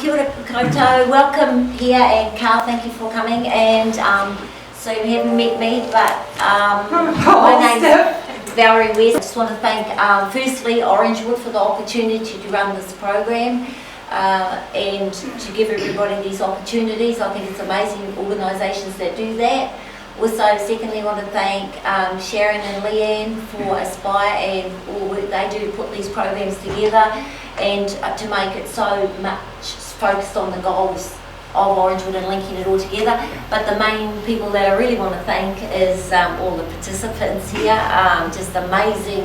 Kia ora koutou, welcome here, and Carl, thank you for coming. And so you haven't met me, but my name's Valerie West. I just want to thank firstly Orangewood for the opportunity to run this program and to give everybody these opportunities. I think it's amazing organisations that do that. Also, secondly, I want to thank Sharon and Leanne for Aspire and all the work they do to put these programs together and to make it so much focused on the goals of Orangewood and linking it all together. But the main people that I really want to thank is all the participants here. Just amazing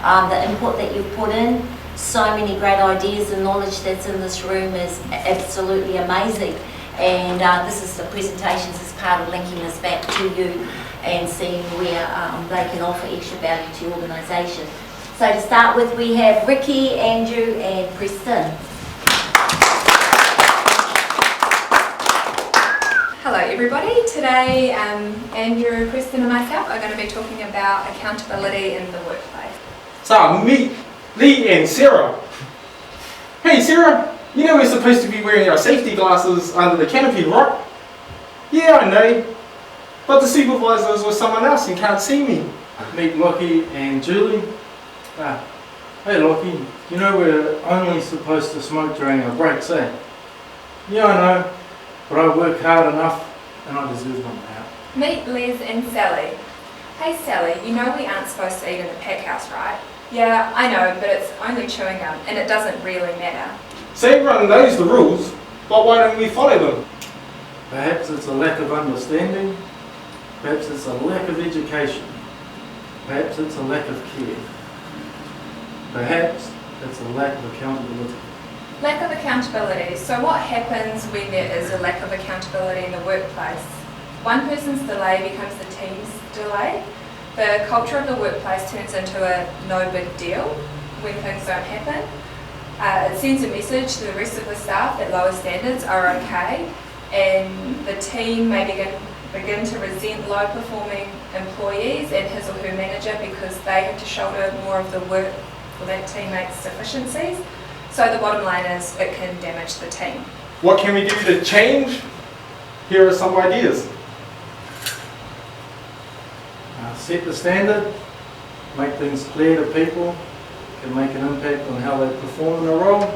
the input that you've put in. So many great ideas and knowledge that's in this room is absolutely amazing. And this is the presentations as part of linking this back to you and seeing where they can offer extra value to your organisation. So to start with, we have Ricky, Andrew and Preston. Hello everybody. Today Andrew, Preston and myself are going to be talking about accountability in the workplace. So meet Lee and Sarah. Hey Sarah, you know we're supposed to be wearing our safety glasses under the canopy, right? Yeah, I know. But the supervisor is with someone else and can't see me. Meet Lockie and Julie. Hey Lockie, you know we're only supposed to smoke during our breaks, eh? Yeah, I know, but I work hard enough and I deserve one now. Meet Liz and Sally. Hey Sally, you know we aren't supposed to eat in the pack house, right? Yeah, I know, but it's only chewing gum and it doesn't really matter. So everyone knows the rules, but why don't we follow them? Perhaps it's a lack of understanding, perhaps it's a lack of education, perhaps it's a lack of care, perhaps it's a lack of accountability. Lack of accountability. So what happens when there is a lack of accountability in the workplace? One person's delay becomes the team's delay. The culture of the workplace turns into a no big deal when things don't happen. It sends a message to the rest of the staff that lower standards are okay, and the team may begin to resent low performing employees and his or her manager because they have to shoulder more of the work for that teammate's deficiencies. So the bottom line is it can damage the team. What can we do to change? Here are some ideas. Set the standard, make things clear to people, can make an impact on how they perform in their role.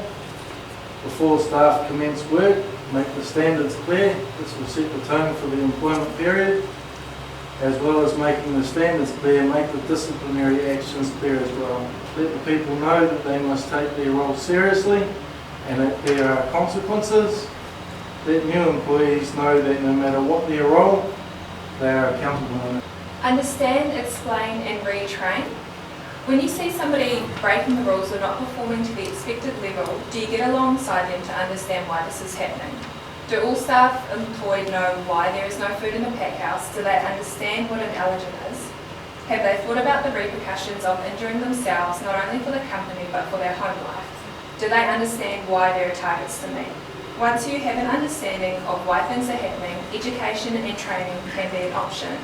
Before staff commence work, make the standards clear. This will set the tone for the employment period. As well as making the standards clear, make the disciplinary actions clear as well. Let the people know that they must take their role seriously and that there are consequences. Let new employees know that no matter what their role, they are accountable in it. Understand, explain and retrain. When you see somebody breaking the rules or not performing to the expected level, do you get alongside them to understand why this is happening? Do all staff employed know why there is no food in the pack house? Do they understand what an allergen is? Have they thought about the repercussions of injuring themselves, not only for the company but for their home life? Do they understand why there are targets to meet? Once you have an understanding of why things are happening, education and training can be an option.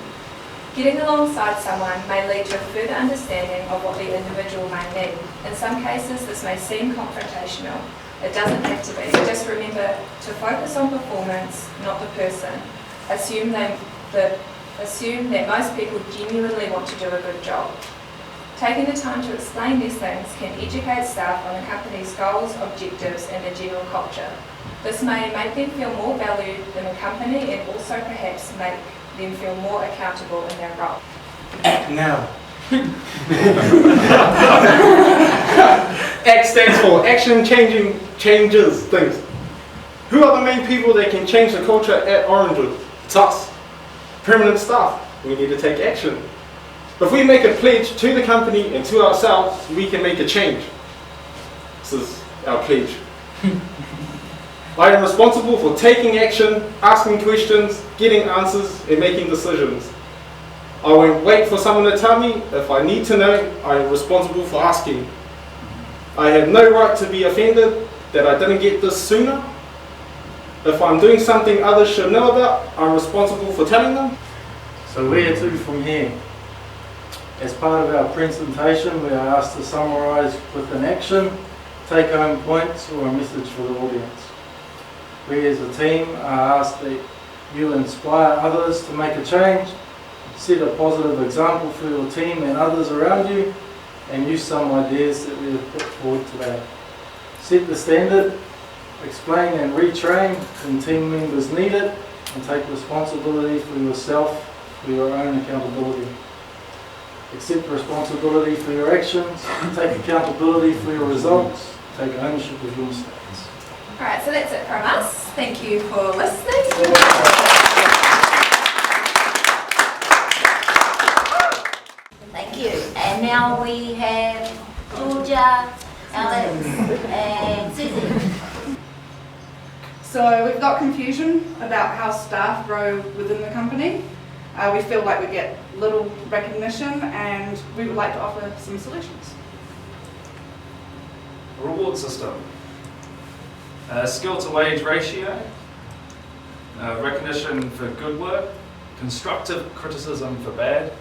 Getting alongside someone may lead to a further understanding of what the individual may need. In some cases, this may seem confrontational. It doesn't have to be. Just remember to focus on performance, not the person. Assume that most people genuinely want to do a good job. Taking the time to explain these things can educate staff on the company's goals, objectives, and the general culture. This may make them feel more valued in the company and also perhaps make them feel more accountable in their role. Act now. ACT stands for Action Changes Things. Who are the main people that can change the culture at Orangewood? It's us. Permanent staff. We need to take action. If we make a pledge to the company and to ourselves, we can make a change. This is our pledge. I am responsible for taking action, asking questions, getting answers, and making decisions. I won't wait for someone to tell me. If I need to know, I am responsible for asking. I have no right to be offended that I didn't get this sooner. If I'm doing something others should know about, I'm responsible for telling them. So where to from here? As part of our presentation, we are asked to summarise with an action, take-home points or a message for the audience. We as a team are asked that you inspire others to make a change, set a positive example for your team and others around you, and use some ideas that we have put forward today. Set the standard, explain and retrain when team members need it, and take responsibility for yourself, for your own accountability. Accept responsibility for your actions, take accountability for your results, take ownership of your mistakes. Alright, so that's it from us. Thank you for listening. Thank you. And now we have Georgia, Alex, and Susie. So we've got confusion about how staff grow within the company. We feel like we get little recognition and we would like to offer some solutions. A reward system, skill to wage ratio, recognition for good work, constructive criticism for bad,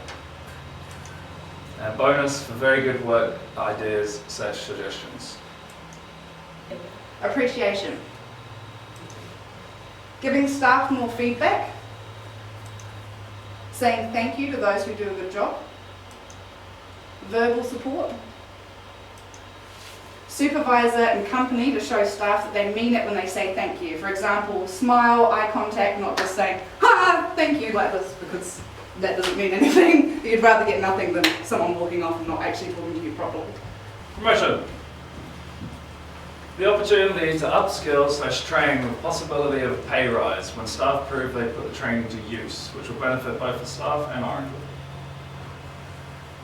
bonus for very good work ideas / suggestions. Appreciation. Giving staff more feedback. Saying thank you to those who do a good job. Verbal support. Supervisor and company to show staff that they mean it when they say thank you. For example, smile, eye contact, not just saying, ha, thank you like this, because that doesn't mean anything. You'd rather get nothing than someone walking off and not actually talking to you properly. Promotion. The opportunity to upskill / train with possibility of a pay rise when staff prove they put the training to use, which will benefit both the staff and Orangewood.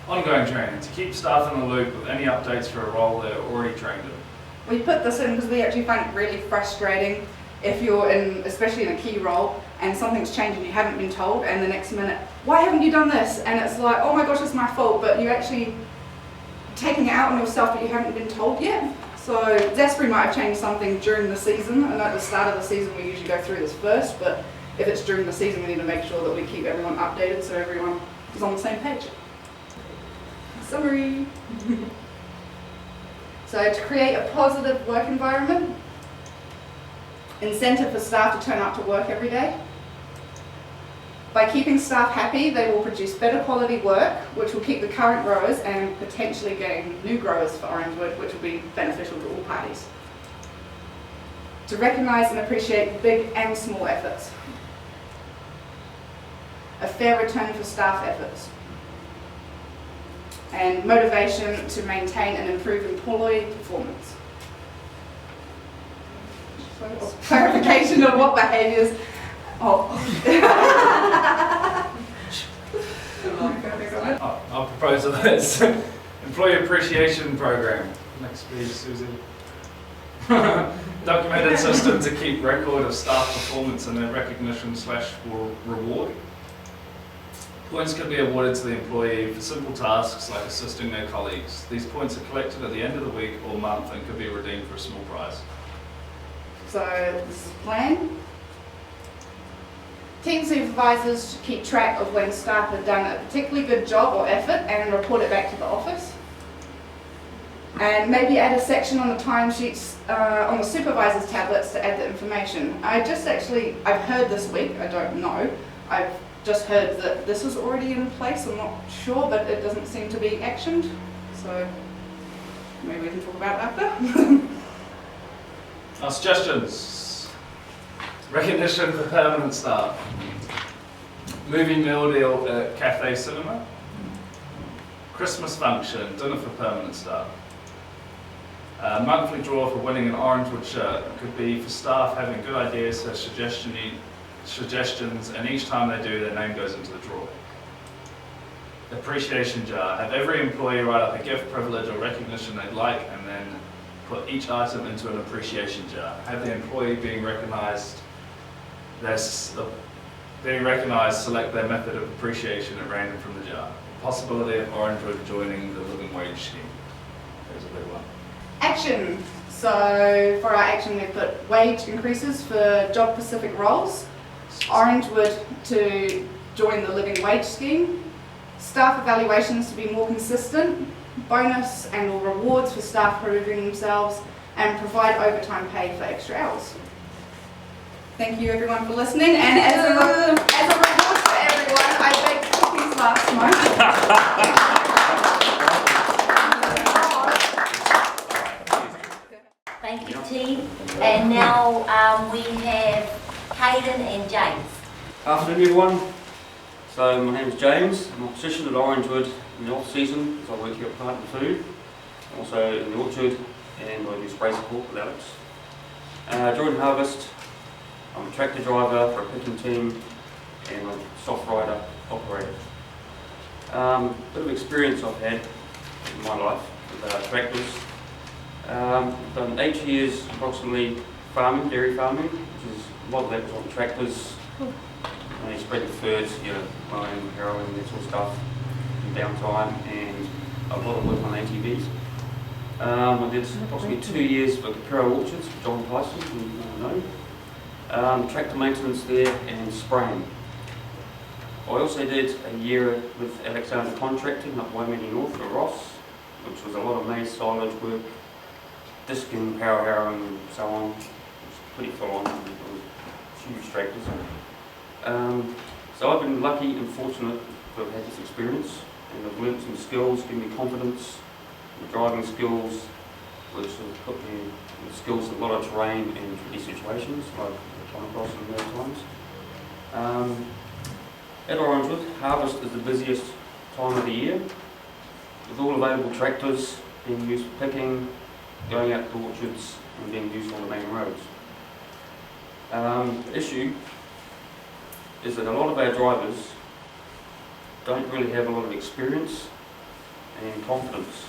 Ongoing training to keep staff in the loop with any updates for a role they're already trained in. We put this in because we actually find it really frustrating if you're in, especially in a key role, and something's changed and you haven't been told, and the next minute, why haven't you done this? And it's like, oh my gosh, it's my fault, but you're actually taking it out on yourself, but you haven't been told yet. So Zespri might have changed something during the season. I know at the start of the season we usually go through this first, but if it's during the season we need to make sure that we keep everyone updated so everyone is on the same page. Summary. So to create a positive work environment, incentive for staff to turn up to work every day. By keeping staff happy, they will produce better quality work, which will keep the current growers and potentially gain new growers for Orangewood, which will be beneficial to all parties. To recognise and appreciate big and small efforts. A fair return for staff efforts. And motivation to maintain and improve employee performance. Clarification of what behaviours. I'll propose this. Employee Appreciation Program. Next page, Susie. Documented system to keep record of staff performance and their recognition / reward. Points can be awarded to the employee for simple tasks like assisting their colleagues. These points are collected at the end of the week or month and could be redeemed for a small prize. So this is the plan. Team supervisors should keep track of when staff have done a particularly good job or effort and report it back to the office. And maybe add a section on the timesheets on the supervisor's tablets to add the information. I've heard this week, I don't know, I've just heard that this is already in place, I'm not sure, but it doesn't seem to be actioned. So maybe we can talk about it after. Our suggestions. Recognition for permanent staff. Movie meal deal at Cafe Cinema. Christmas function, dinner for permanent staff. Monthly draw for winning an Orangewood shirt. Could be for staff having good ideas, so suggestions, and each time they do, their name goes into the draw. Appreciation jar. Have every employee write up a gift, privilege, or recognition they'd like, and then put each item into an appreciation jar. Have the employee being recognised, select their method of appreciation at random from the jar. Possibility of Orangewood joining the living wage scheme. There's a big one. Action. So for our action we've put wage increases for job specific roles, Orangewood to join the living wage scheme, staff evaluations to be more consistent, bonus and or rewards for staff proving themselves, and provide overtime pay for extra hours. Thank you everyone for listening, and as a reward for everyone, I baked cookies last month. Thank you, team. And now we have Hayden and James. Afternoon everyone. So my name is James. I'm a position at Orangewood in the off-season, so I work here at Plant and Food, also in the orchard, and I do spray support with Alex. During harvest, I'm a tractor driver for a picking team and a soft rider operator. Bit of experience I've had in my life with tractors. I've done 8 years approximately farming, dairy farming, which is a lot of that was on tractors. You spread the ferds, mowing, harrowing, that sort of stuff, in downtime, and a lot of work on ATVs. I did approximately 2 years with the Pro Orchards with John Tyson, who you know. Tractor maintenance there and spraying. I also did a year with Alexander Contracting up Waimini North for Ross, which was a lot of maize silage work, disking, power harrowing, and so on. It was pretty full on. It was huge tractors. So I've been lucky and fortunate to have had this experience, and I've learnt some skills, given me confidence, the driving skills, which have put me with skills in a lot of terrain and tricky situations like I've come across in those times. At Orangewood, harvest is the busiest time of the year, with all available tractors being used for picking, going out to orchards and being used on the main roads. The issue is that a lot of our drivers don't really have a lot of experience and confidence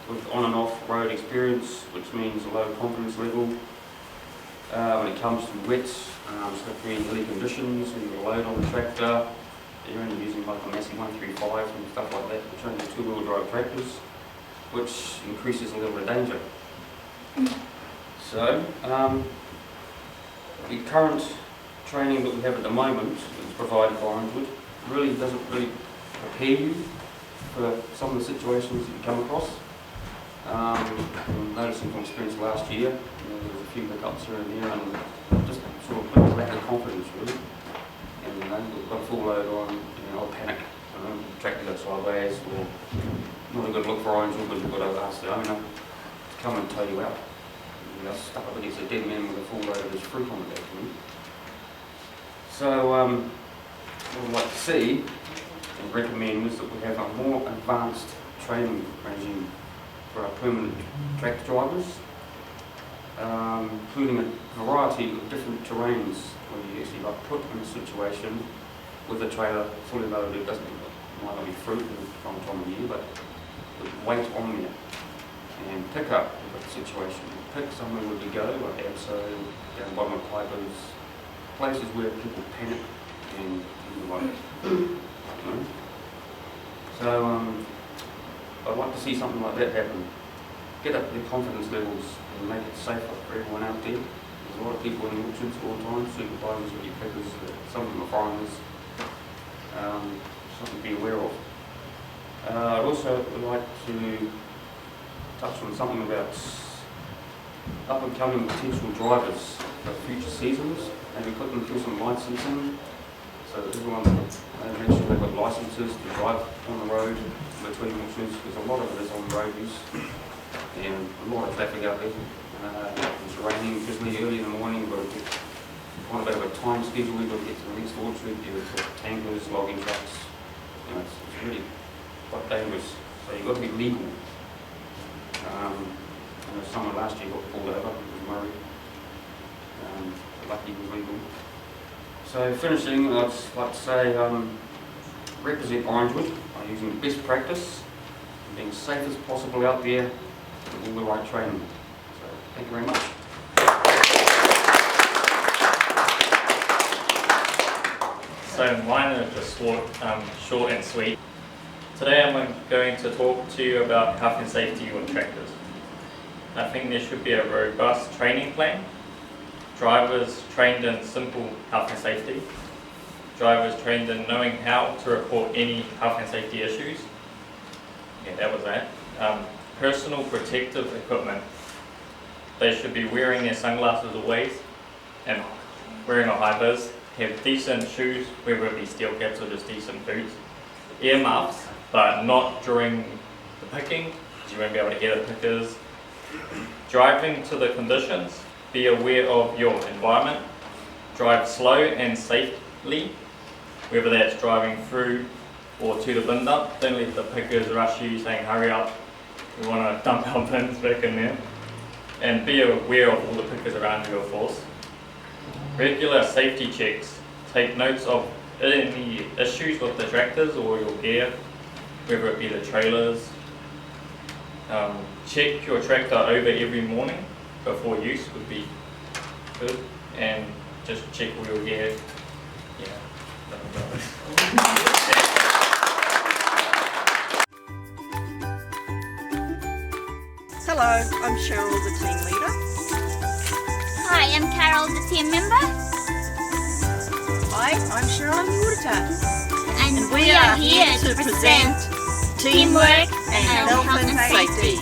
with on and off road experience, which means a low confidence level when it comes to wet, slippery, hilly conditions, and you've got a load on the tractor, you're only using like a massive 135 and stuff like that, which are only two-wheel drive tractors, which increases the level of danger. So, the current training that we have at the moment that's provided by Orangewood really doesn't prepare you for some of the situations that you come across. I'm noticing from experience last year, there was a few hiccups here and there, and just sort of a lack of confidence really. And we've got a full load on, I'll panic, tractor goes sideways, or not a good look for Orangewood, but we've got to ask the owner to come and tow you out. You're stuck up against a dead man with a full load of his fruit on the back. So what I'd like to see and recommend is that we have a more advanced training regime for our permanent tractor drivers, including a variety of different terrains where you actually put in a situation with a trailer fully loaded. It might not be fruit from time of year, but with weight on there, and pick up the situation. Pick somewhere where we go, like Abso, down the bottom of Pipers, places where people panic and So I'd like to see something like that happen. Get up their confidence levels and make it safer for everyone out there. There's a lot of people in the orchards all the time, supervisors, your pickers, some of them are foreigners. Something to be aware of. I'd also like to touch on something about up and coming potential drivers for future seasons. Maybe put them through some licensing so that everyone make sure they've got licenses to drive on the road between orchards, because a lot of it is on road use and a lot of traffic out there. It's raining, especially early in the morning. You've got to get quite a bit of a time schedule. We've got to get to the next orchard. You've got tankers, logging trucks. It's really quite dangerous. So you've got to be legal. I know someone last year got pulled over, it was Murray. Lucky he was legal. So finishing, I'd just like to say represent Orangewood by using the best practice and being safe as possible out there with all the right training. So thank you very much. So mine are just short and sweet. Today I'm going to talk to you about health and safety on tractors. I think there should be a robust training plan. Drivers trained in simple health and safety. Drivers trained in knowing how to report any health and safety issues. Yeah, that was that. Personal protective equipment. They should be wearing their sunglasses always and wearing a high vis, have decent shoes, whether it be steel caps or just decent boots, earmuffs, but not during the picking, because you won't be able to hear the pickers. Driving to the conditions, be aware of your environment, drive slow and safely, whether that's driving through or to the bin dump. Don't let the pickers rush you saying hurry up, we want to dump our bins back in there. And be aware of all the pickers around you, of course. Regular safety checks. Take notes of any issues with the tractors or your gear, whether it be the trailers. Check your tractor over every morning before use would be good, and just check all your gear. Hello, I'm Cheryl, the team leader. Hi, I'm Carol, the team member. Hi, I'm Cheryl, I'm the auditor. And we are here to present teamwork and health and safety.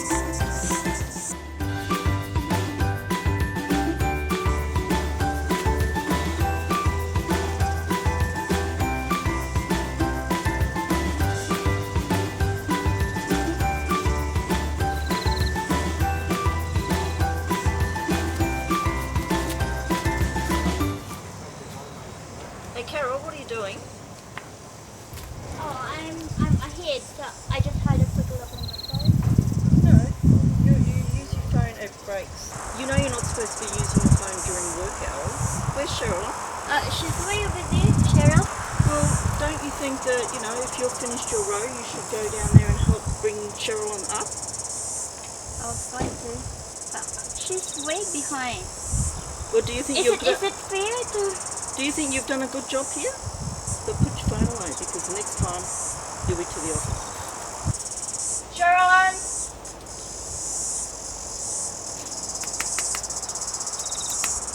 Hey Carol, what are you doing? Oh, I'm ahead, so I just had a quick look on my phone. No, you use your phone at breaks. You know you're not supposed to be using your phone during work hours. Where's Cheryl? She's way over there, Cheryl. Well, don't you think that, if you've finished your row, you should go down there and help bring Cheryl up? I was going to, but she's way behind. Or do you think Is it fair to... Do you think you've done a good job here? So put your phone away, because the next time you'll be to the office. Cheryl?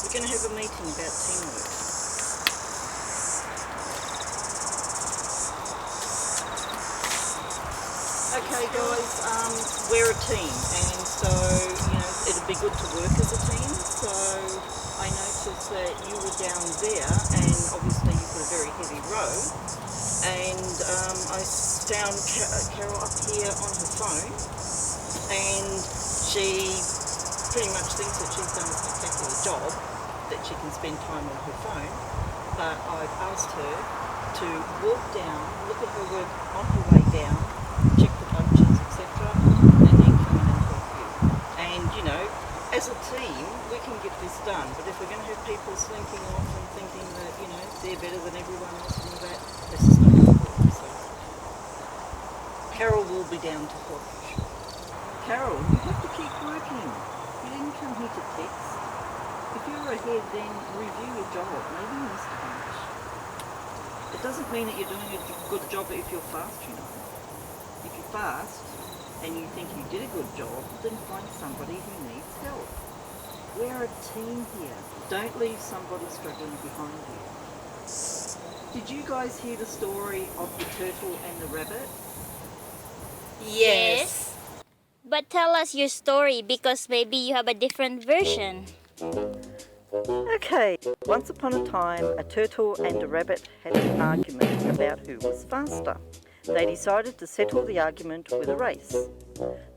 We're going to have a meeting about teamwork. Okay guys, we're a team, and so, it'd be good to work as a team. So I noticed that you were down there, and obviously you've got a very heavy row, and I found Carol up here on her phone, and she pretty much thinks that she's done a spectacular job, that she can spend time on her phone, but I've asked her to walk down, look at her work on her way down, check the bunches, etc., and then come in and help you. And as a team, we can get this done, but if we're going to have people slinking off and thinking that, they're better than everyone else and all that, this is not going to work. So, Carol will be down to help you. Carol, you have to keep working. You didn't come here to text. If you're ahead, then review your job. Maybe you missed a bunch. It doesn't mean that you're doing a good job if you're fast, If you're fast and you think you did a good job, then find somebody who needs help. We're a team here. Don't leave somebody struggling behind you. Did you guys hear the story of the turtle and the rabbit? Yes. But tell us your story, because maybe you have a different version. Okay, once upon a time, a turtle and a rabbit had an argument about who was faster. They decided to settle the argument with a race.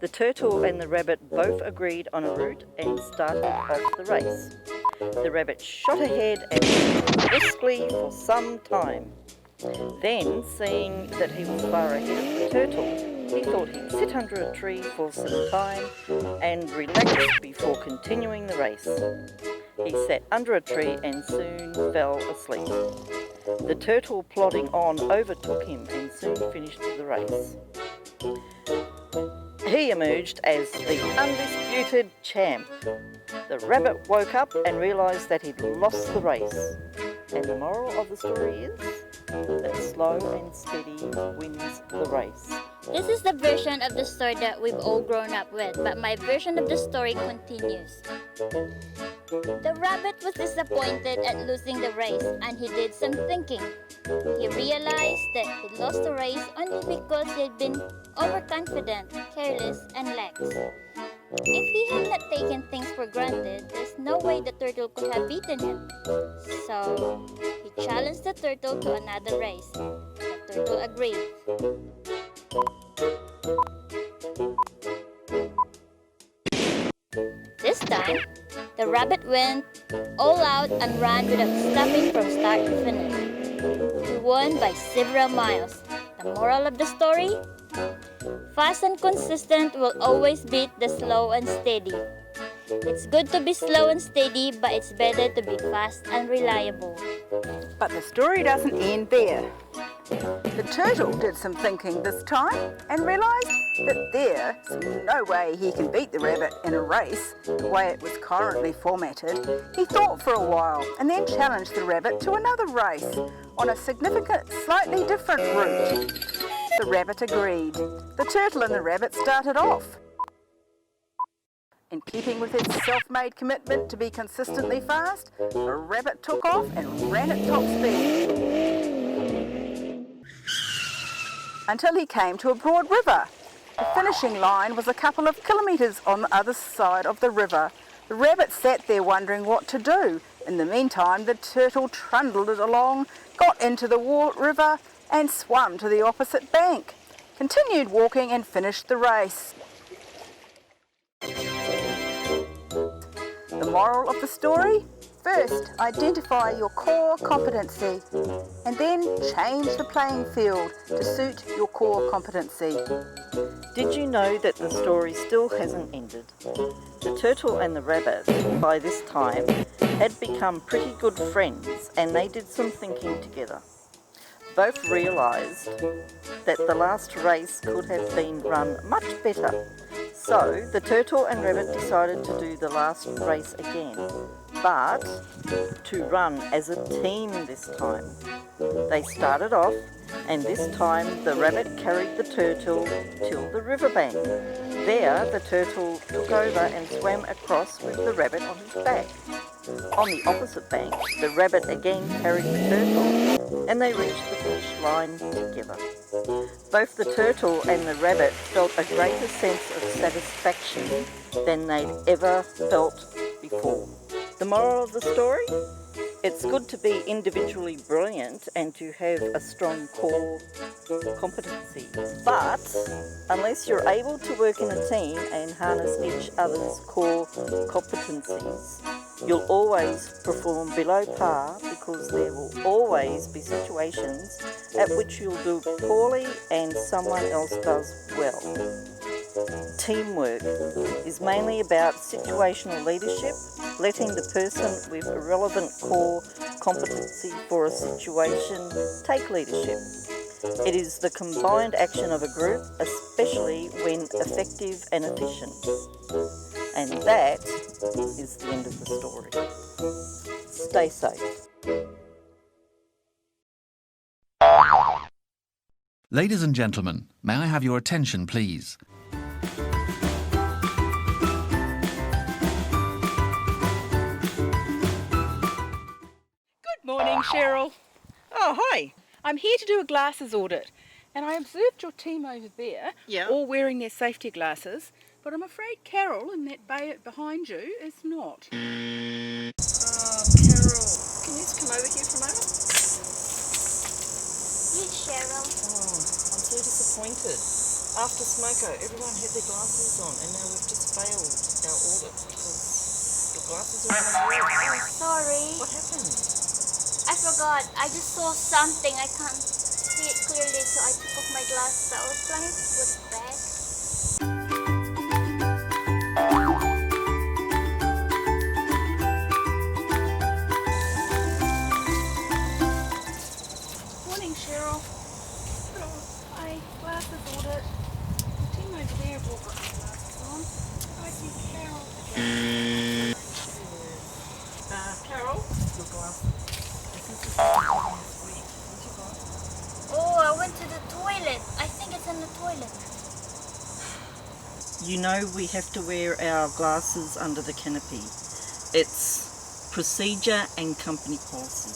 The turtle and the rabbit both agreed on a route and started off the race. The rabbit shot ahead and went briskly for some time. Then, seeing that he was far ahead of the turtle, he thought he'd sit under a tree for some time and relax before continuing the race. He sat under a tree and soon fell asleep. The turtle, plodding on, overtook him and soon finished the race. He emerged as the undisputed champ. The rabbit woke up and realised that he'd lost the race. And the moral of the story is that slow and steady wins the race. This is the version of the story that we've all grown up with, but my version of the story continues. The rabbit was disappointed at losing the race, and he did some thinking. He realized that he lost the race only because he had been overconfident, careless, and lax. If he had not taken things for granted, there's no way the turtle could have beaten him. So he challenged the turtle to another race. The turtle agreed. This time, the rabbit went all out and ran without stopping from start to finish. He won by several miles. The moral of the story? Fast and consistent will always beat the slow and steady. It's good to be slow and steady, but it's better to be fast and reliable. But the story doesn't end there. The turtle did some thinking this time and realised that there's no way he can beat the rabbit in a race the way it was currently formatted. He thought for a while and then challenged the rabbit to another race on a significant, slightly different route. The rabbit agreed. The turtle and the rabbit started off. In keeping with his self-made commitment to be consistently fast, the rabbit took off and ran at top speed until he came to a broad river. The finishing line was a couple of kilometres on the other side of the river. The rabbit sat there wondering what to do. In the meantime, the turtle trundled it along, got into the river and swam to the opposite bank, continued walking and finished the race. The moral of the story? First, identify your core competency and then change the playing field to suit your core competency. Did you know that the story still hasn't ended? The turtle and the rabbit, by this time, had become pretty good friends and they did some thinking together. Both realised that the last race could have been run much better. So the turtle and rabbit decided to do the last race again, but to run as a team this time. They started off, and this time the rabbit carried the turtle till the riverbank. There the turtle took over and swam across with the rabbit on his back. On the opposite bank, the rabbit again carried the turtle, and they reached the finish line together. Both the turtle and the rabbit felt a greater sense of satisfaction than they'd ever felt before. The moral of the story? It's good to be individually brilliant and to have a strong core competency. But unless you're able to work in a team and harness each other's core competencies, you'll always perform below par because there will always be situations at which you'll do poorly and someone else does well. Teamwork is mainly about situational leadership, letting the person with a relevant core competency for a situation take leadership. It is the combined action of a group, especially when effective and efficient. And that is the end of the story. Stay safe. Ladies and gentlemen, may I have your attention, please? Good morning, Cheryl. Oh, hi. I'm here to do a glasses audit, and I observed your team over there, all wearing their safety glasses, but I'm afraid Carol in that bay behind you is not. Oh, Carol, can you just come over here for a moment? Yes, Cheryl. Oh, I'm so disappointed. After Smoko, everyone had their glasses on, and now we've just failed our audit because your glasses are on red. Oh, sorry. What happened? I forgot. I just saw something. I can't see it clearly, so I took off my glasses. I was planning to put it back. Morning, Cheryl. Oh, hi. Glasses audit. The team over there have all got their glasses on. I see Carol. Carol, your glasses. This is the second one this week. What you got? Oh, I went to the toilet. I think it's in the toilet. You know we have to wear our glasses under the canopy. It's procedure and company policy.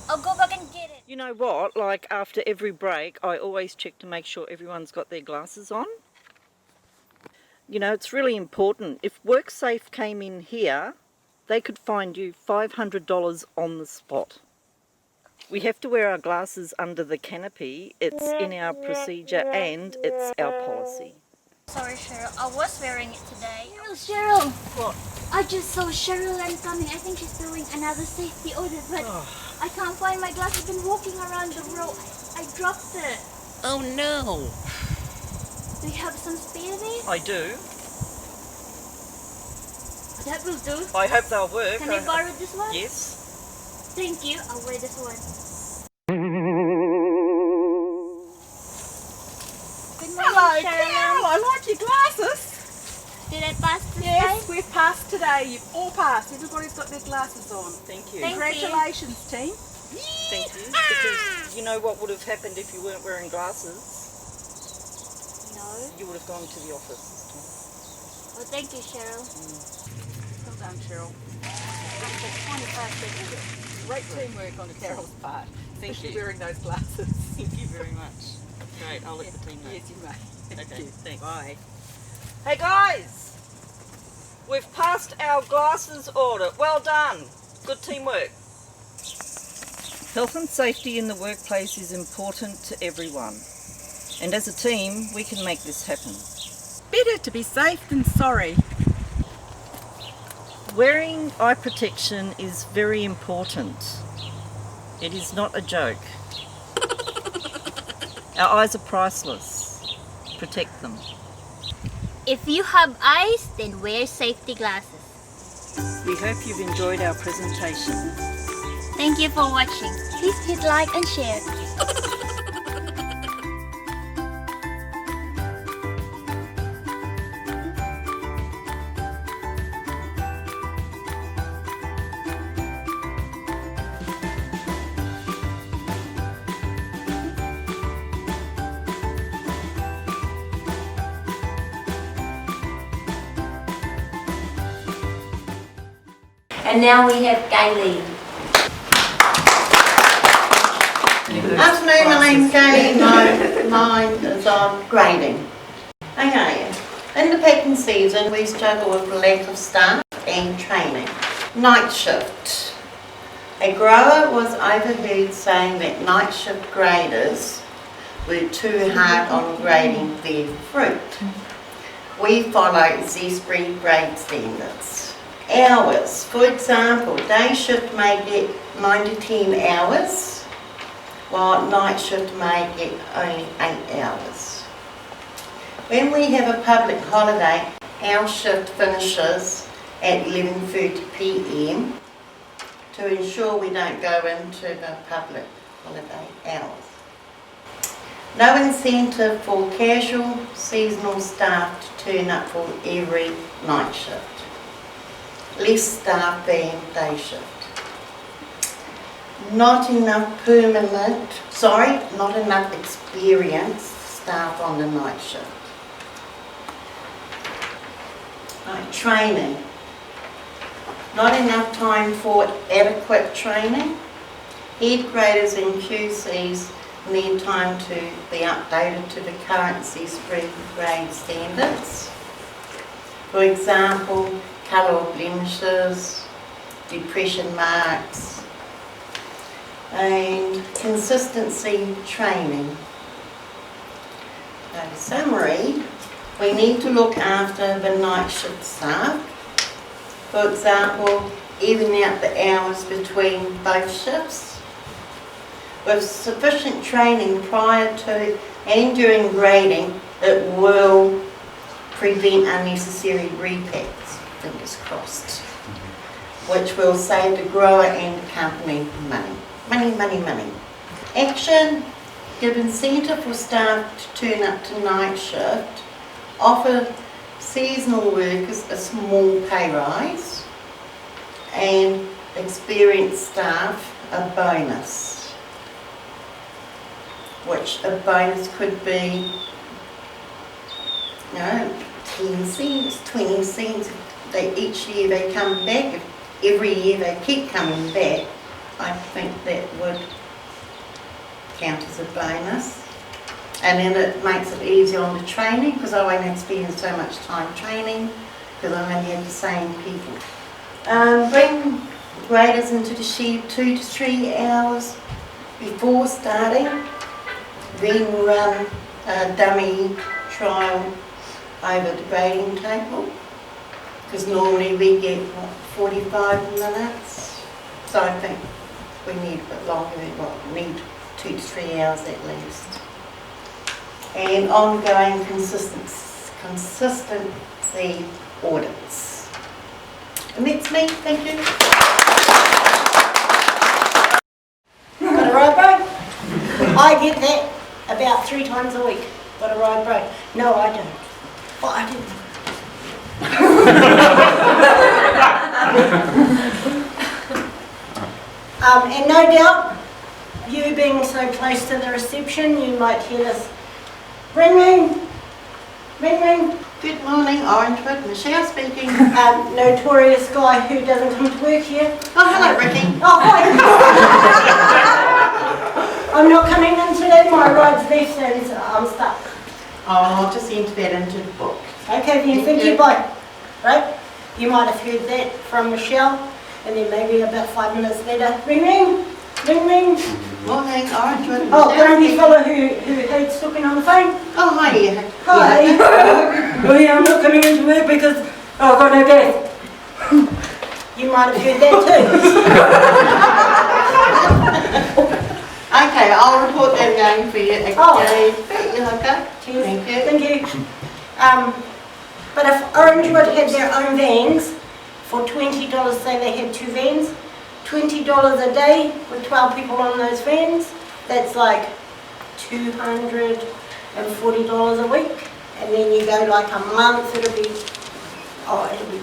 I'll go back and get it. You know what, like after every break I always check to make sure everyone's got their glasses on. You know, it's really important. If WorkSafe came in here, they could fine you $500 on the spot. We have to wear our glasses under the canopy. It's in our procedure and it's our policy. Sorry, Cheryl. I was wearing it today. Cheryl! What? I just saw Cheryl Land coming. I think she's doing another safety audit, but I can't find my glasses. I've been walking around the road. I dropped it. Oh no! Do you have some spare there? I do. That will do. I hope they'll work. Can I borrow this one? Yes. Thank you. I'll wear this one. Good morning, Hello, Cheryl. Carol. I like your glasses. Did I pass today? Yes, we've passed today. You've all passed. Everybody's got their glasses on. Thank you. Thank you. Congratulations, team. Thank you. Because you know what would have happened if you weren't wearing glasses? No. You would have gone to the office. Well, thank you, Cheryl. Well done, Cheryl. Great teamwork on Carol's part. Thank Especially you. wearing those glasses. Thank you very much. Great, I'll let the team know. Yes, you may. Thank Okay, you. thanks. Bye. Hey guys! We've passed our glasses audit. Well done. Good teamwork. Health and safety in the workplace is important to everyone. And as a team, we can make this happen. Better to be safe than sorry. Wearing eye protection is very important. It is not a joke. Our eyes are priceless. Protect them. If you have eyes, then wear safety glasses. We hope you've enjoyed our presentation. Thank you for watching. Please hit like and share. And now we have Gaylene. Afternoon, my name's Gaylene. Mine is on grading. Okay, in the packing season we struggle with lack of staff and training. Night shift. A grower was overheard saying that night shift graders were too hard on grading their fruit. We follow Zespri grade standards. Hours, for example, day shift may get 9 to 10 hours, while night shift may get only 8 hours. When we have a public holiday, our shift finishes at 11:30 p.m. to ensure we don't go into the public holiday hours. No incentive for casual seasonal staff to turn up for every night shift. Less staff than day shift. Not enough experienced staff on the night shift. Right, training. Not enough time for adequate training. Head graders and QCs need time to be updated to the current Zespri grade standards. For example, colour of blemishes, depression marks, and consistency training. So, summary, we need to look after the night shift staff. For example, even out the hours between both shifts. With sufficient training prior to and during grading, it will prevent unnecessary repacks, fingers crossed, which will save the grower and the company money. Money, money, money. Action, give incentive for staff to turn up to night shift, offer seasonal workers a small pay rise, and experienced staff a bonus, which a bonus could be, 10 cents, 20 cents. Each year they come back. If every year they keep coming back, I think that would count as a bonus. And then it makes it easier on the training because I won't have to spend so much time training because I only have the same people. Bring graders into the shed 2 to 3 hours before starting, then run a dummy trial over the grading table because normally we get 45 minutes, so I think we need a bit longer, we need 2 to 3 hours at least. And ongoing consistency audits. And that's me, thank you. Got a ride break? I get that about 3 times a week. Got a ride break? No, I don't. Well, I didn't. And no doubt, you being so close to the reception, you might hear this ring ring, ring ring. Good morning, Orangewood, Michelle speaking. Notorious guy who doesn't come to work here. Oh, hello, Ricky. Oh, hi. I'm not coming in today, my ride's left and I'm stuck. Oh, I'll just enter that into the book. Okay, then thank you, bye. Right? You might have heard that from Michelle, and then maybe about 5 minutes later, ring ring, ring ring. Morning, Orangewood. Oh, grumpy fella who hates talking on the phone. Oh, hi. Yeah. Hi. Well, yeah, I'm not coming into work because I've got no gas. You might have heard that too. Okay, I'll report that going for you. Okay. Oh. Okay. Cheers. Thank you. Thank you. But if Orangewood had their own vans, for $20, say they had 2 vans, $20 a day with 12 people on those vans, that's like $240 a week. And then you go like a month, it'll be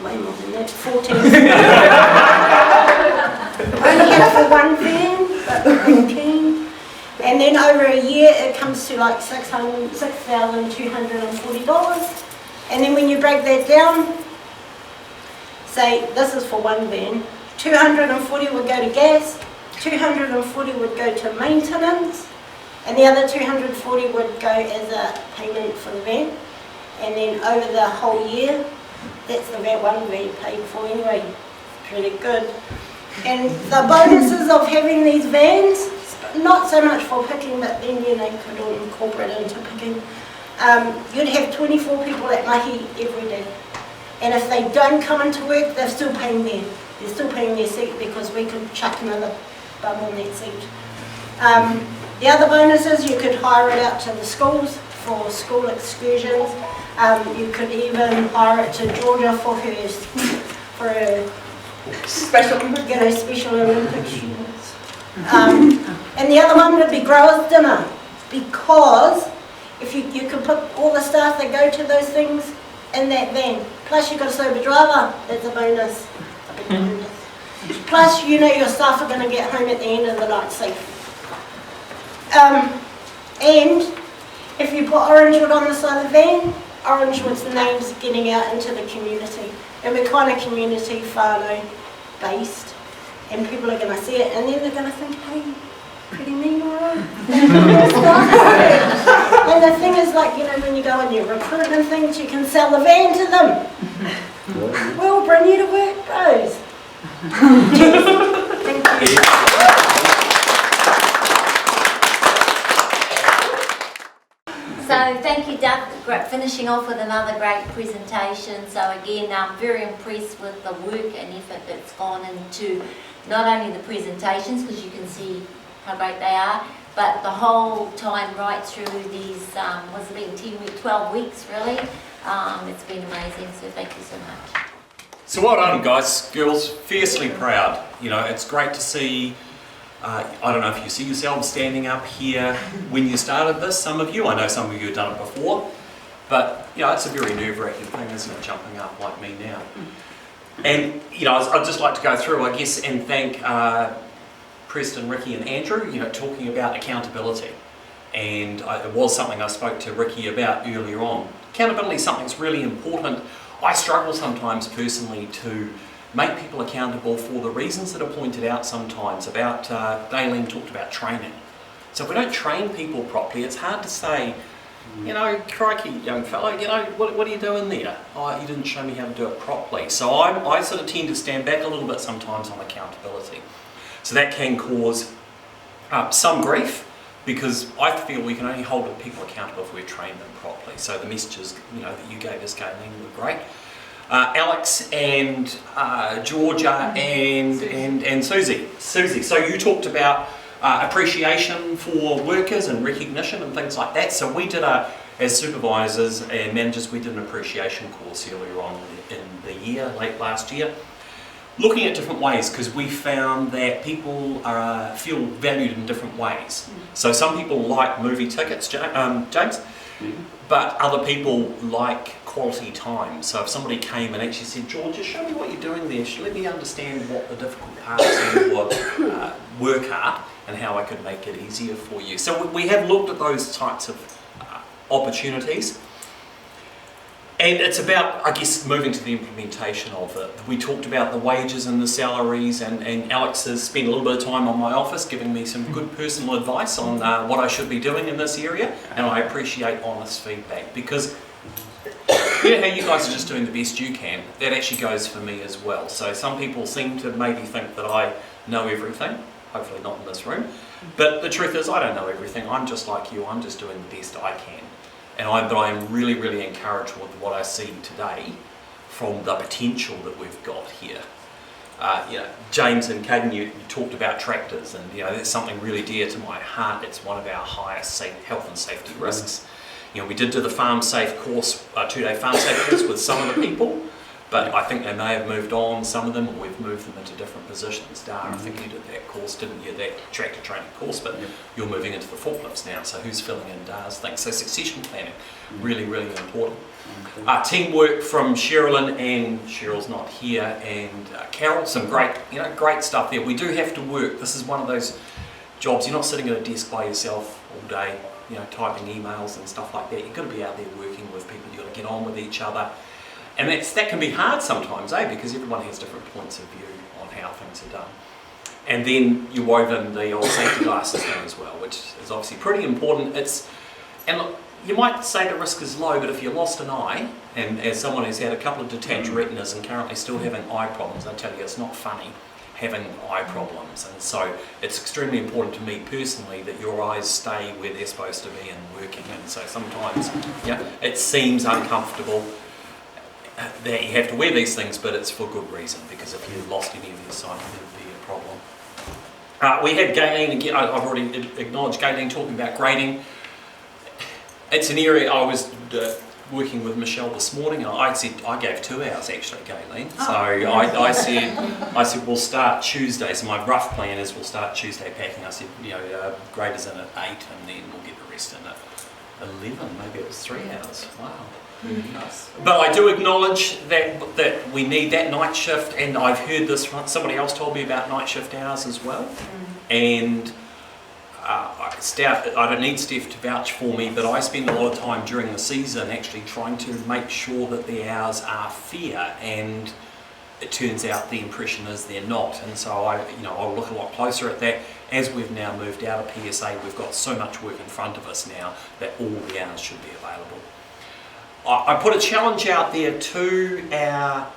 way more than that, 14. Only had it for 1 van, but 14. And then over a year it comes to like $6,240. And then when you break that down, say this is for 1 van, 240 would go to gas, 240 would go to maintenance, and the other 240 would go as a payment for the van. And then over the whole year, that's the van 1 van paid for anyway. Pretty good. And the bonuses of having these vans, not so much for picking, but then you could all incorporate it into picking. You'd have 24 people at Mahi every day. And if they don't come into work, they're still paying their seat because we could chuck another bum on that seat. The other bonus is you could hire it out to the schools for school excursions. You could even hire it to Georgia for her special Olympic students. And the other one would be growers' dinner, because if you could put all the staff that go to those things in that van, plus you've got a sober driver, that's a bonus, a big bonus. Plus your staff are going to get home at the end of the night safe. And if you put Orangewood on the side of the van, Orangewood's name's getting out into the community. And we're kind of community whānau based, and people are going to see it and then they're going to think, hey, pretty mean, alright. And the thing is, like, when you go on your recruitment things, you can sell the van to them. We'll bring you to work, bros. Thank you. So thank you, Doug, finishing off with another great presentation. So again, I'm very impressed with the work and effort that's gone into not only the presentations, because you can see how great they are, but the whole time right through these, what's it been, 12 weeks really. It's been amazing, so thank you so much. So well done, guys, girls, fiercely proud. It's great to see. I don't know if you see yourselves standing up here when you started this, some of you. I know some of you have done it before, but it's a very nerve-wracking thing, isn't it, jumping up like me now. And I'd just like to go through, I guess, and thank Preston, Ricky and Andrew, talking about accountability. And it was something I spoke to Ricky about earlier on. Accountability is something that's really important. I struggle sometimes personally to make people accountable for the reasons that are pointed out sometimes about, Daleen talked about training. So if we don't train people properly, it's hard to say, you know, crikey, young fellow, you know, what are you doing there? Oh, you didn't show me how to do it properly. So I sort of tend to stand back a little bit sometimes on accountability. So that can cause some grief, because I feel we can only hold people accountable if we train them properly. So the messages, you know, that you gave us, Galen, were great. Alex and Georgia and Susie. Susie, so you talked about appreciation for workers and recognition and things like that. So we did as supervisors and managers, we did an appreciation course earlier on in the year, late last year, looking at different ways, because we found that people feel valued in different ways. So some people like movie tickets, James, but other people like quality time. So if somebody came and actually said, George, just show me what you're doing there, let me understand what the difficult parts of your work are and how I could make it easier for you. So we have looked at those types of opportunities. And it's about, I guess, moving to the implementation of it. We talked about the wages and the salaries, and Alex has spent a little bit of time on my office giving me some good personal advice on what I should be doing in this area, and I appreciate honest feedback, because you know how you guys are just doing the best you can, that actually goes for me as well. So some people seem to maybe think that I know everything, hopefully not in this room, but the truth is I don't know everything. I'm just like you, I'm just doing the best I can. But I'm really, really encouraged with what I see today from the potential that we've got here. You know, James and Caden, you talked about tractors, and you know that's something really dear to my heart. It's one of our highest health and safety risks. You know, we did do the farm safe course, 2-day farm safe course with some of the people, but I think they may have moved on, some of them, or we've moved them into different positions. Dar, I think you did that course, didn't you, that tractor training course, but you're moving into the forklifts now, so who's filling in Dar's thing? So succession planning, really, really important. Teamwork from Sherilyn, and Cheryl's not here, and Carol, some great stuff there. We do have to work. This is one of those jobs, you're not sitting at a desk by yourself all day, you know, typing emails and stuff like that. You've got to be out there working with people, you've got to get on with each other. And that can be hard sometimes, because everyone has different points of view on how things are done. And then you wove in the old safety glasses thing as well, which is obviously pretty important. And look, you might say the risk is low, but if you lost an eye, and as someone who's had a couple of detached retinas and currently still having eye problems, I tell you, it's not funny having eye problems. And so it's extremely important to me personally that your eyes stay where they're supposed to be and working. And so sometimes it seems uncomfortable that you have to wear these things, but it's for good reason, because if you lost any of your sight, it would be a problem. We had Galen, again, I've already acknowledged Galen talking about grading. It's an area I was working with Michelle this morning, and I said, I gave 2 hours actually, Galen. So I said we'll start Tuesday, so my rough plan is we'll start Tuesday packing. I said, you know, graders in at 8 and then we'll get the rest in at 11, maybe it was 3 hours, wow. But I do acknowledge that we need that night shift, and I've heard this from somebody else told me about night shift hours as well. And I don't need Steph to vouch for me, but I spend a lot of time during the season actually trying to make sure that the hours are fair, and it turns out the impression is they're not. And so I'll look a lot closer at that. As we've now moved out of PSA, we've got so much work in front of us now that all the hours should be available. I put a challenge out there to our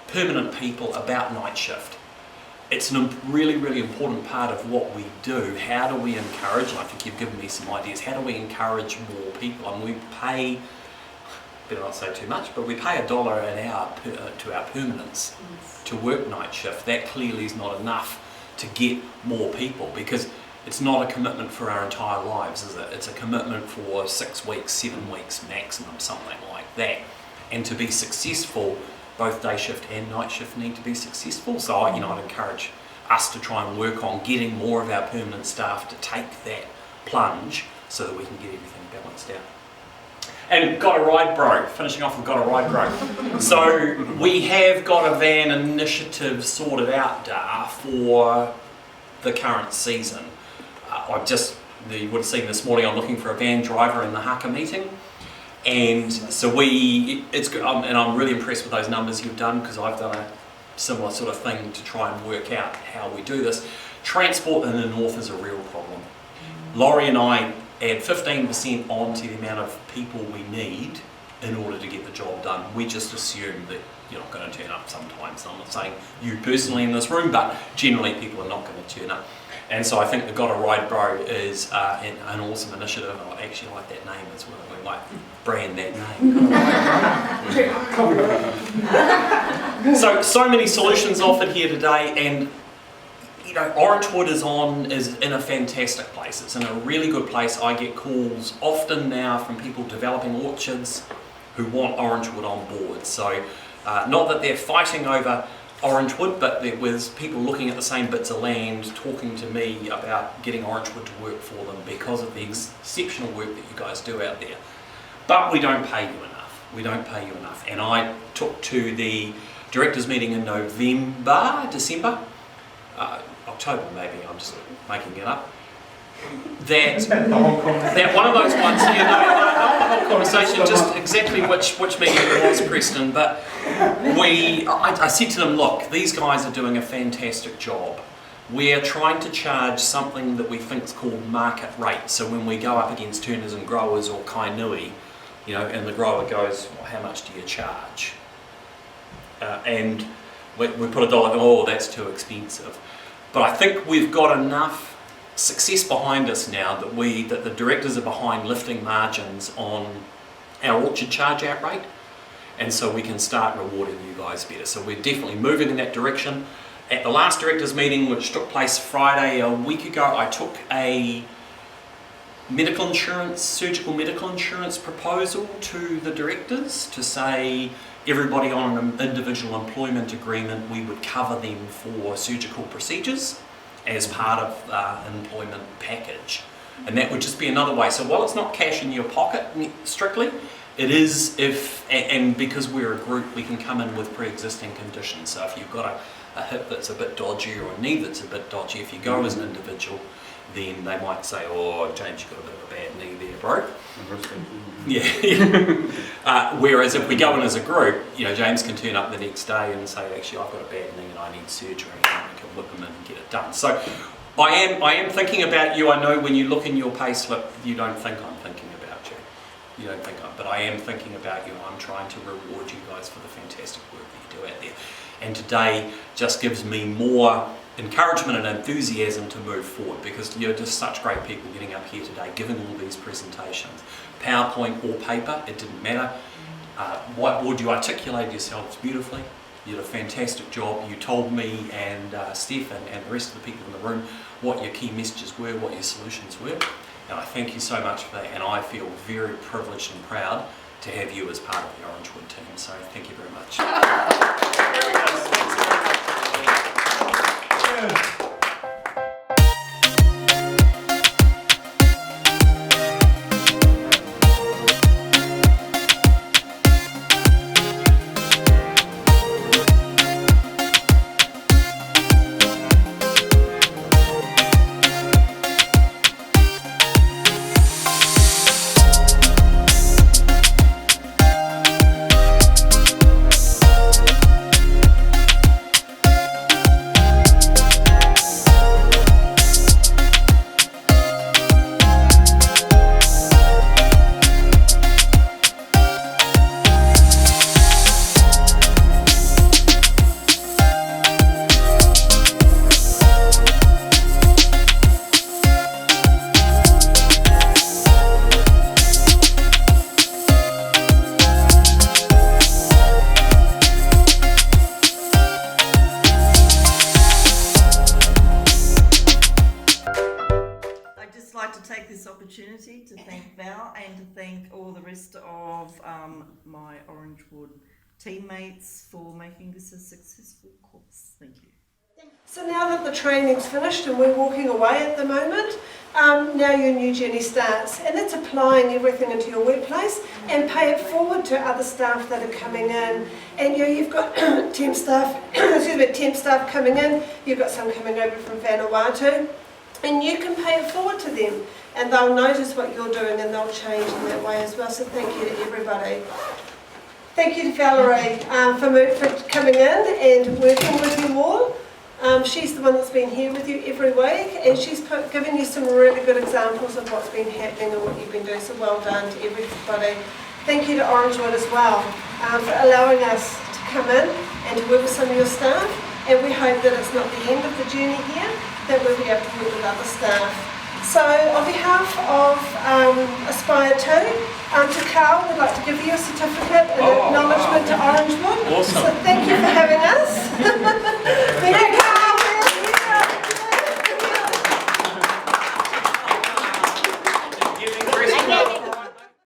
permanent people about night shift. It's a really, really important part of what we do. How do we encourage, and I think you've given me some ideas, how do we encourage more people? And we pay, better not say too much, but we pay $1 an hour to our permanents to work night shift. That clearly is not enough to get more people, because it's not a commitment for our entire lives, is it? It's a commitment for 6 weeks, 7 weeks maximum, something like that. And to be successful, both day shift and night shift need to be successful. So I'd encourage us to try and work on getting more of our permanent staff to take that plunge so that we can get everything balanced out. And Got a Ride Bro, finishing off with Got a Ride Bro. So we have got a van initiative sorted out, Dar, for the current season. You would have seen this morning, I'm looking for a van driver in the Haka meeting. And so and I'm really impressed with those numbers you've done, because I've done a similar sort of thing to try and work out how we do this. Transport in the north is a real problem. Laurie and I add 15% onto the amount of people we need in order to get the job done. We just assume that you're not going to turn up sometimes. I'm not saying you personally in this room, but generally people are not going to turn up. And so I think the Got a Ride Bro is an awesome initiative. I actually like that name as well. We might brand that name. So many solutions offered here today, and you know, Orangewood is in a fantastic place. It's in a really good place. I get calls often now from people developing orchards who want Orangewood on board. So not that they're fighting over Orangewood, but there was people looking at the same bits of land talking to me about getting Orangewood to work for them because of the exceptional work that you guys do out there. But we don't pay you enough. We don't pay you enough. And I took to the directors meeting in December, October maybe, I'm just making it up. That one of those ones, you know, not the whole conversation, just exactly which meeting it was, Preston, but I said to them, look, these guys are doing a fantastic job. We're trying to charge something that we think is called market rate. So when we go up against Turners and Growers or Kainui, you know, and the grower goes, well, how much do you charge? And we put a dollar, oh, that's too expensive. But I think we've got enough success behind us now that the directors are behind lifting margins on our orchard charge out rate, and so we can start rewarding you guys better. So we're definitely moving in that direction. At the last directors meeting, which took place Friday a week ago, I took a surgical medical insurance proposal to the directors to say everybody on an individual employment agreement, we would cover them for surgical procedures as part of an employment package. And that would just be another way. So while it's not cash in your pocket strictly, it is and because we're a group, we can come in with pre-existing conditions. So if you've got a hip that's a bit dodgy or a knee that's a bit dodgy, if you go as an individual, then they might say, oh, James, you've got a bit of a bad knee there, bro. Yeah. Whereas if we go in as a group, you know, James can turn up the next day and say, actually, I've got a bad knee and I need surgery, and we can whip him in and get it done. So I am thinking about you. I know when you look in your pay slip, you don't think I'm thinking about you. You don't think but I am thinking about you. I'm trying to reward you guys for the fantastic work that you do out there. And today just gives me more encouragement and enthusiasm to move forward, because you're just such great people getting up here today, giving all these presentations. PowerPoint or paper, it didn't matter. Whiteboard, you articulated yourselves beautifully. You did a fantastic job. You told me and Steph and the rest of the people in the room what your key messages were, what your solutions were. And I thank you so much for that. And I feel very privileged and proud to have you as part of the Orangewood team. So thank you very much. To thank Val and to thank all the rest of my Orangewood teammates for making this a successful course. Thank you. So now that the training's finished and we're walking away at the moment, now your new journey starts, and it's applying everything into your workplace and pay it forward to other staff that are coming in. And you've got temp staff coming in, you've got some coming over from Vanuatu, and you can pay it forward to them. And they'll notice what you're doing and they'll change in that way as well. So thank you to everybody. Thank you to Valerie for coming in and working with you all. She's the one that's been here with you every week, and she's given you some really good examples of what's been happening and what you've been doing, so well done to everybody. Thank you to Orangewood as well for allowing us to come in and to work with some of your staff, and we hope that it's not the end of the journey here, that we'll be able to work with other staff. So on behalf of Aspire 2, to Carl, we'd like to give you a certificate in acknowledgement to Orangewood. Awesome. So thank you for having us.